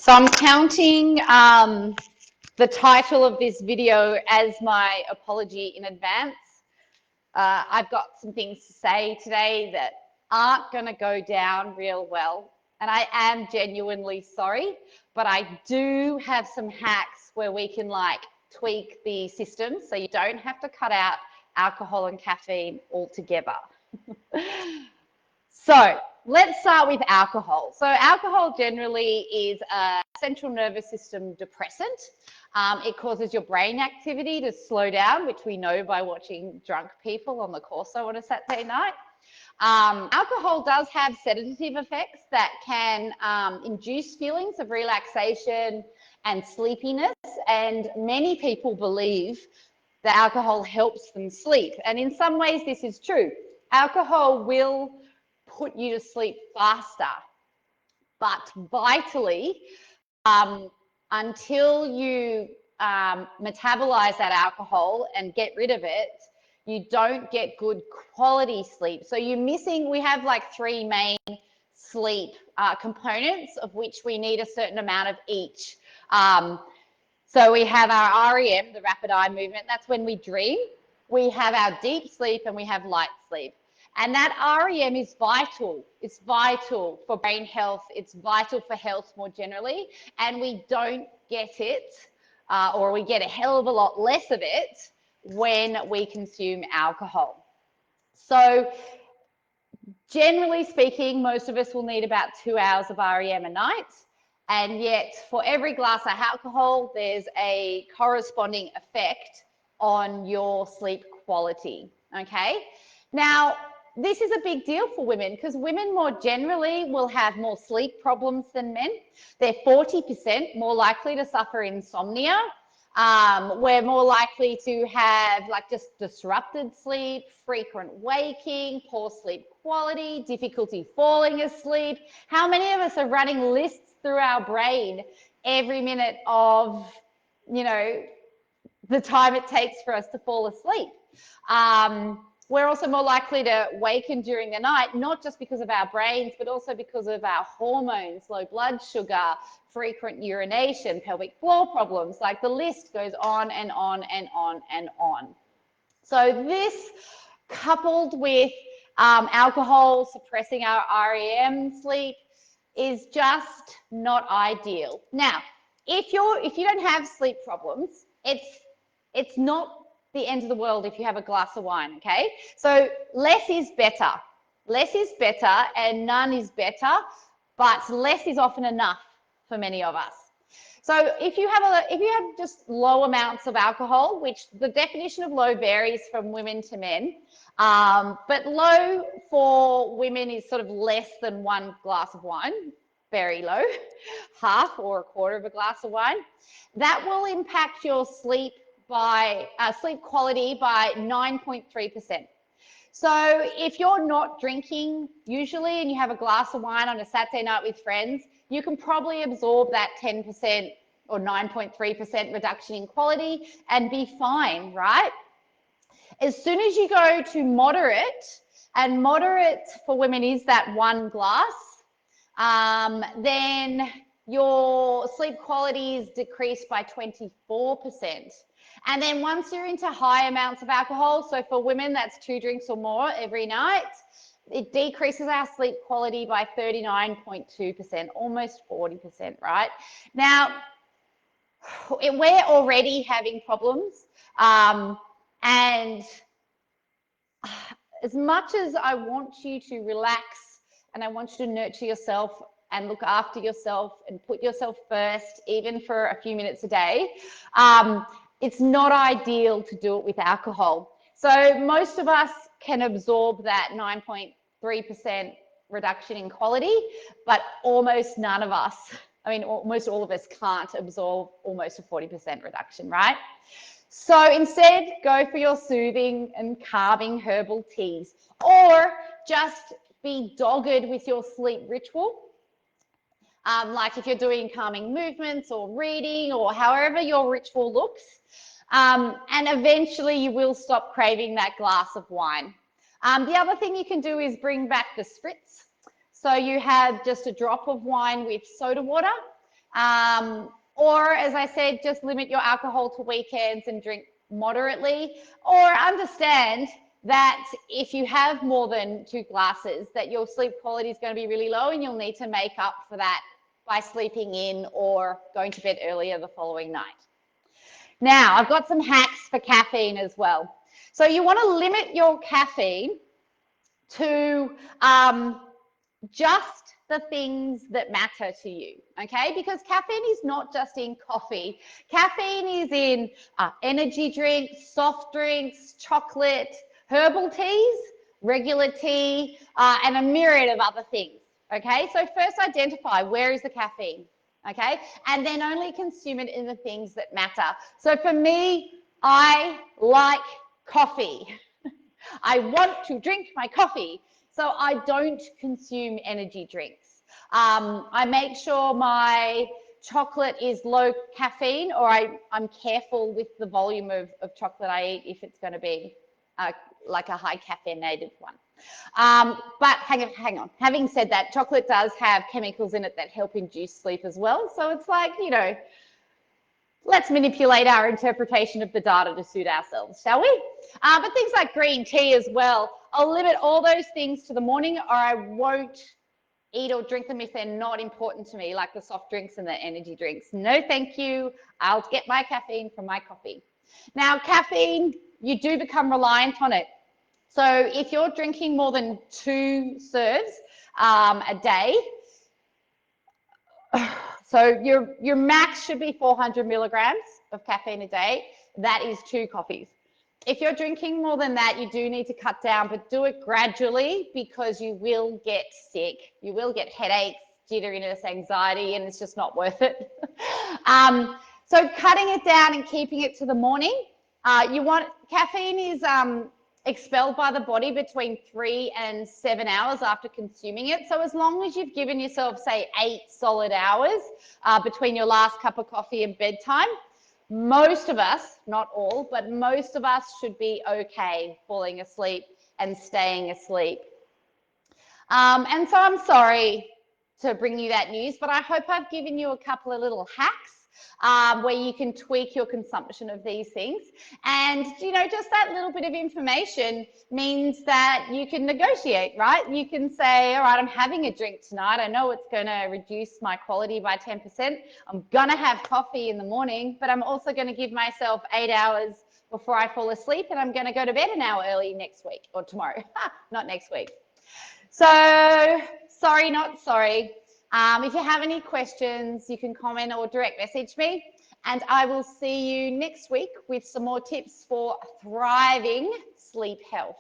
So I'm counting the title of this video as my apology in advance. I've got some things to say today that aren't going to go down real well, and I am genuinely sorry, but I do have some hacks where we can tweak the system so you don't have to cut out alcohol and caffeine altogether. So let's start with alcohol. So alcohol generally is a central nervous system depressant. It causes your brain activity to slow down, which we know by watching drunk people on the Corso on a Saturday night. Alcohol does have sedative effects that can induce feelings of relaxation and sleepiness, and many people believe that alcohol helps them sleep. And in some ways this is true. Alcohol will put you to sleep faster, but vitally, until you metabolize that alcohol and get rid of it, you don't get good quality sleep. So you're missing, we have three main sleep components, of which we need a certain amount of each. So we have our REM, the rapid eye movement, that's when we dream. We have our deep sleep and we have light sleep. And that REM is vital. It's vital for brain health. It's vital for health more generally. And we don't get it, or we get a hell of a lot less of it when we consume alcohol. So generally speaking, most of us will need about 2 hours of REM a night. And yet for every glass of alcohol, there's a corresponding effect on your sleep quality, okay? Now, this is a big deal for women because women more generally will have more sleep problems than men. They're 40% more likely to suffer insomnia. We're more likely to have just disrupted sleep, frequent waking, poor sleep quality, difficulty falling asleep. How many of us are running lists through our brain every minute of, the time it takes for us to fall asleep? We're also more likely to waken during the night, not just because of our brains, but also because of our hormones, low blood sugar, frequent urination, pelvic floor problems, the list goes on and on and on and on. So this, coupled with alcohol suppressing our REM sleep, is just not ideal. Now, if you don't have sleep problems, it's not the end of the world if you have a glass of wine, okay? So less is better. Less is better and none is better, but less is often enough for many of us. So if you have just low amounts of alcohol, which the definition of low varies from women to men, but low for women is sort of less than 1 glass of wine, very low, half or a quarter of a glass of wine, that will impact your sleep quality by 9.3%. So if you're not drinking usually and you have a glass of wine on a Saturday night with friends, you can probably absorb that 10% or 9.3% reduction in quality and be fine, right? As soon as you go to moderate, and moderate for women is that 1 glass, then your sleep quality is decreased by 24%. And then once you're into high amounts of alcohol, so for women that's 2 drinks or more every night, it decreases our sleep quality by 39.2%, almost 40%, right? Now, we're already having problems, and as much as I want you to relax and I want you to nurture yourself and look after yourself and put yourself first, even for a few minutes a day, it's not ideal to do it with alcohol. So most of us can absorb that 9.3% reduction in quality, but almost none of us, almost all of us can't absorb almost a 40% reduction, right? So instead, go for your soothing and calming herbal teas, or just be dogged with your sleep ritual. Like if you're doing calming movements or reading or however your ritual looks, and eventually you will stop craving that glass of wine. The other thing you can do is bring back the spritz. So you have just a drop of wine with soda water. Or as I said, just limit your alcohol to weekends and drink moderately, or understand that if you have more than 2 glasses, that your sleep quality is going to be really low and you'll need to make up for that by sleeping in or going to bed earlier the following night. Now, I've got some hacks for caffeine as well. So you want to limit your caffeine to just the things that matter to you, okay? Because caffeine is not just in coffee. Caffeine is in energy drinks, soft drinks, chocolate, herbal teas, regular tea, and a myriad of other things, okay? So first identify where is the caffeine, okay? And then only consume it in the things that matter. So for me, I like coffee. I want to drink my coffee. So I don't consume energy drinks. I make sure my chocolate is low caffeine, or I'm careful with the volume of chocolate I eat if it's going to be like a high caffeinated one. But hang on. Having said that, chocolate does have chemicals in it that help induce sleep as well. So it's like, you know, let's manipulate our interpretation of the data to suit ourselves, shall we? But things like green tea as well. I'll limit all those things to the morning, or I won't eat or drink them if they're not important to me, like the soft drinks and the energy drinks. No, thank you. I'll get my caffeine from my coffee. Now, caffeine, you do become reliant on it. So if you're drinking more than 2 serves a day, so your max should be 400 milligrams of caffeine a day. That is 2 coffees. If you're drinking more than that, you do need to cut down, but do it gradually because you will get sick. You will get headaches, jitteriness, anxiety, and it's just not worth it. So cutting it down and keeping it to the morning. Caffeine is expelled by the body between 3 and 7 hours after consuming it. So as long as you've given yourself, say, 8 solid hours between your last cup of coffee and bedtime, most of us, not all, but most of us should be okay falling asleep and staying asleep. And so I'm sorry to bring you that news, but I hope I've given you a couple of little hacks where you can tweak your consumption of these things. And, you know, just that little bit of information means that you can negotiate, right? You can say, all right, I'm having a drink tonight. I know it's going to reduce my quality by 10%. I'm going to have coffee in the morning, but I'm also going to give myself 8 hours before I fall asleep, and I'm going to go to bed an hour early next week or tomorrow, not next week. So, sorry, not sorry. If you have any questions, you can comment or direct message me, and I will see you next week with some more tips for thriving sleep health.